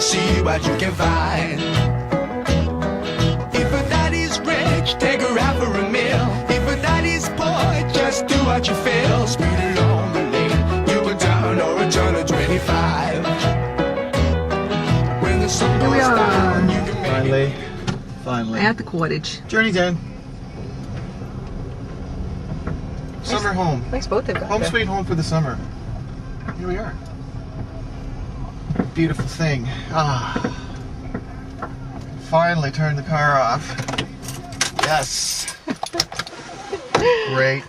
and see what you can find. If a daddy's rich, take her out for a meal. If a daddy's poor, just do what you feel. Speed along the lane, you go down or a turn of 25. When the sun goes down, you can make Finally. At the cottage. Journey's end. Summer home. Nice boat they've got Home there. sweet home for the summer. Here we are. Beautiful thing. Finally turned the car off. Yes. Great.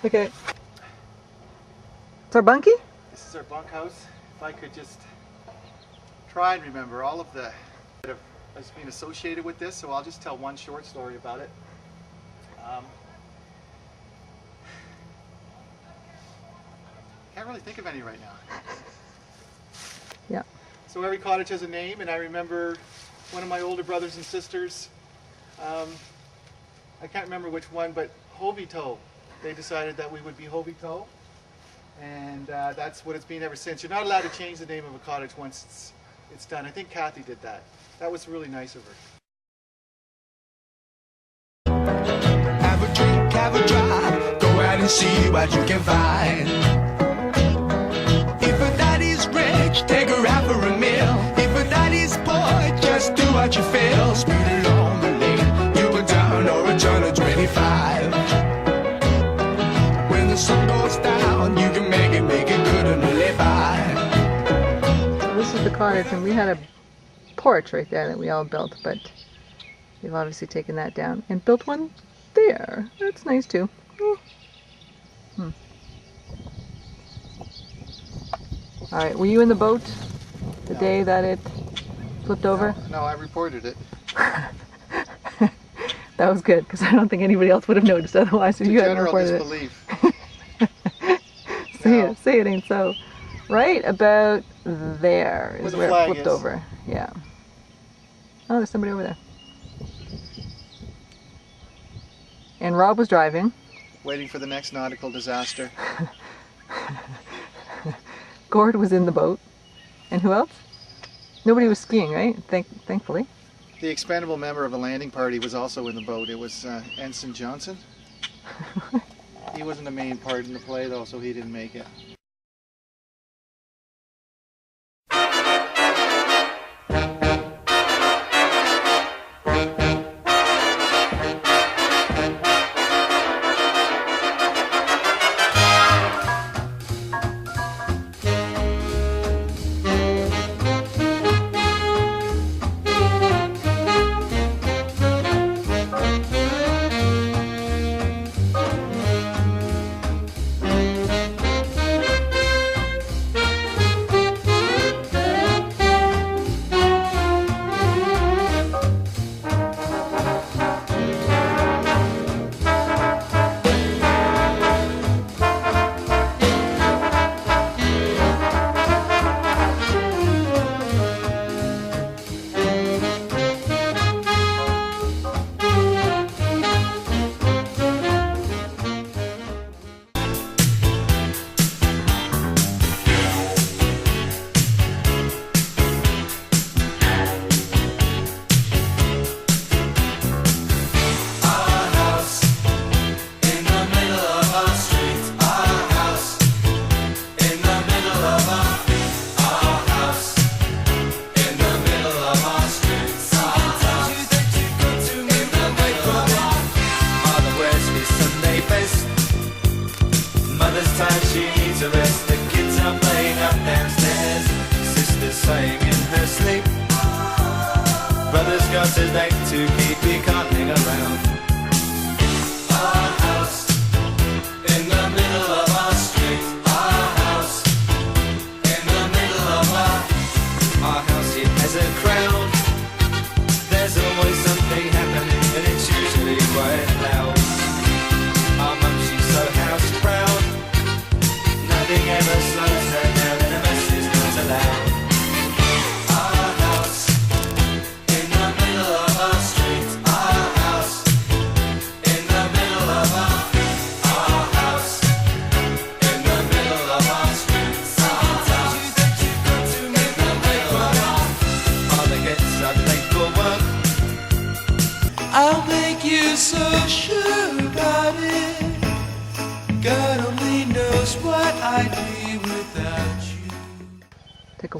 Okay. It's our bunkie? This is our bunkhouse. If I could just try and remember all of the that has been associated with this, so I'll just tell one short story about it. Can't really think of any right now. Yeah. So every cottage has a name, and I remember one of my older brothers and sisters, I can't remember which one, but Hovito. They decided that we would be Hovito, and that's what it's been ever since. You're not allowed to change the name of a cottage once it's done. I think Kathy did that. That was really nice of her. Have a drink, have a drive, go out and see what you can find. If a daddy's rich, take her out for a meal. If a daddy's poor, just do what you feel. Speed along the lane, you go down or a turn of 25. When the sun goes down, you can make it good and live by. So this is the cottage, and we had a porch right there that we all built, but we've obviously taken that down and built one there. That's nice too. All right, were you in the boat the day that it flipped over? No, I reported it. That was good, because I don't think anybody else would have noticed otherwise if you hadn't General reported disbelief. it. See it ain't so. Right about there is Where the where it flag flipped is. over. Yeah. Oh, there's somebody over there. And Rob was driving. Waiting for the next nautical disaster. Gord was in the boat. And who else? Nobody was skiing, right? Thankfully. The expendable member of a landing party was also in the boat. It was Ensign Johnson. He wasn't a main part in the play though, so he didn't make it. Brother's got his date to keep, he can't hang around. Our house in the middle of our street. Our house in the middle of our house. It has a crowd. There's always something happening, and it's usually quite loud. Our mum, she's so house proud. Nothing ever slows her down, and a mess is not allowed. Our house in the middle of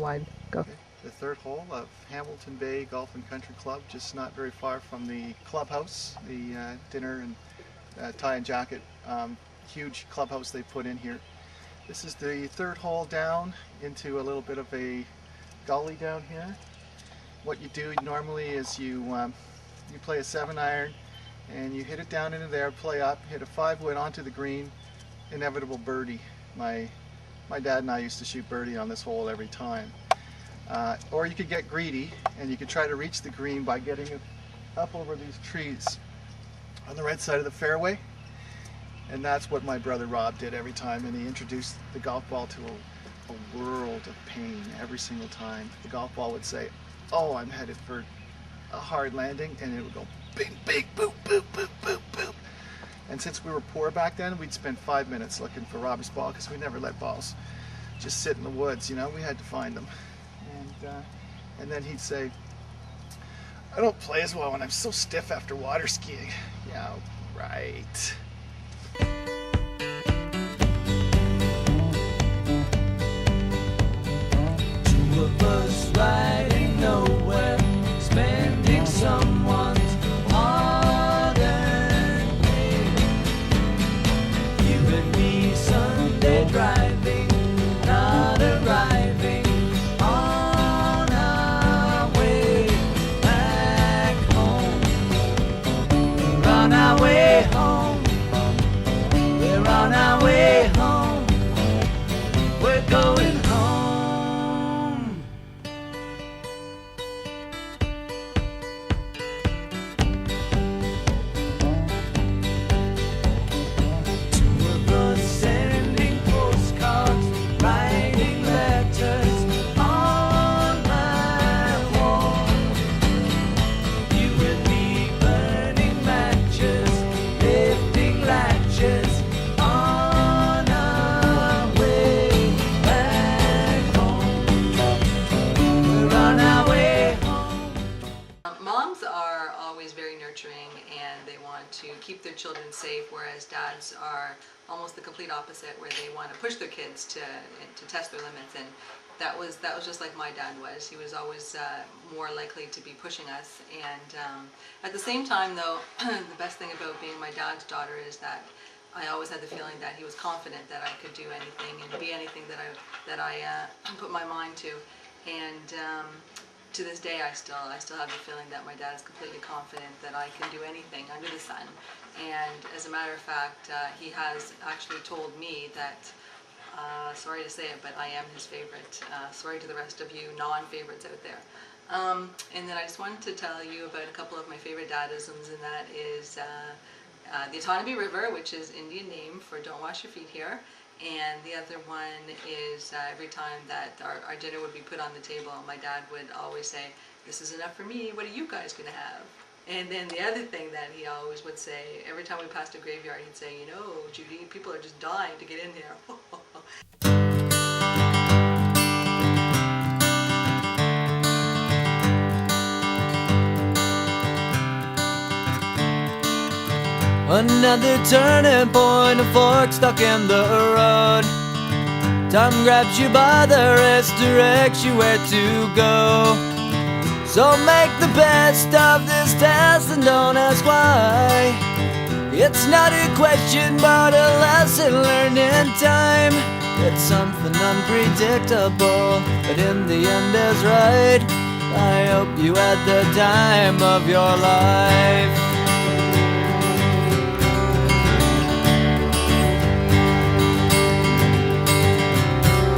wide. Go. Okay. The third hole of Hamilton Bay Golf and Country Club, just not very far from the clubhouse, the dinner and tie and jacket, huge clubhouse they put in here. This is the third hole down into a little bit of a gully down here. What you do normally is you play a 7-iron and you hit it down into there, play up, hit a 5-wood onto the green, inevitable birdie. My dad and I used to shoot birdie on this hole every time. Or you could get greedy and you could try to reach the green by getting it up over these trees on the right side of the fairway. And that's what my brother Rob did every time, and he introduced the golf ball to a world of pain every single time. The golf ball would say, oh, I'm headed for a hard landing, and it would go bing, bing, boop, boop, boop, boop, boop. And since we were poor back then, we'd spend 5 minutes looking for Robbie's ball because we never let balls just sit in the woods, you know, we had to find them. And then he'd say, I don't play as well when I'm so stiff after water skiing. Yeah, right. Two of us riding nowhere, spending someone's hard-earned pay. You and me Sunday driving, not arriving on our way back home. We're on our way home. We're on our way home. We're going home. Sending postcards, writing letters on my wall. You and me burning matches, lifting latches on our way back home. We're on our way home. Moms are always very nurturing and they want to keep their children safe, whereas dads are almost the complete opposite, where they want to push their kids to test their limits. And that was just like my dad was. He was always more likely to be pushing us. And at the same time, though, the best thing about being my dad's daughter is that I always had the feeling that he was confident that I could do anything and be anything that I put my mind to. And to this day, I still have the feeling that my dad is completely confident that I can do anything under the sun. And as a matter of fact, he has actually told me that, sorry to say it, but I am his favorite. Sorry to the rest of you non-favorites out there. And then I just wanted to tell you about a couple of my favorite dadisms, and that is the Otonabee River, which is Indian name for don't wash your feet here. And the other one is every time that our dinner would be put on the table, my dad would always say, this is enough for me, what are you guys going to have? And then the other thing that he always would say, every time we passed a graveyard, he'd say, you know, Judy, people are just dying to get in here. Another turning point, a fork stuck in the road. Time grabs you by the wrist, directs you where to go. So make the best of this test and don't ask why. It's not a question but a lesson learned in time. It's something unpredictable, but in the end is right. I hope you had the time of your life.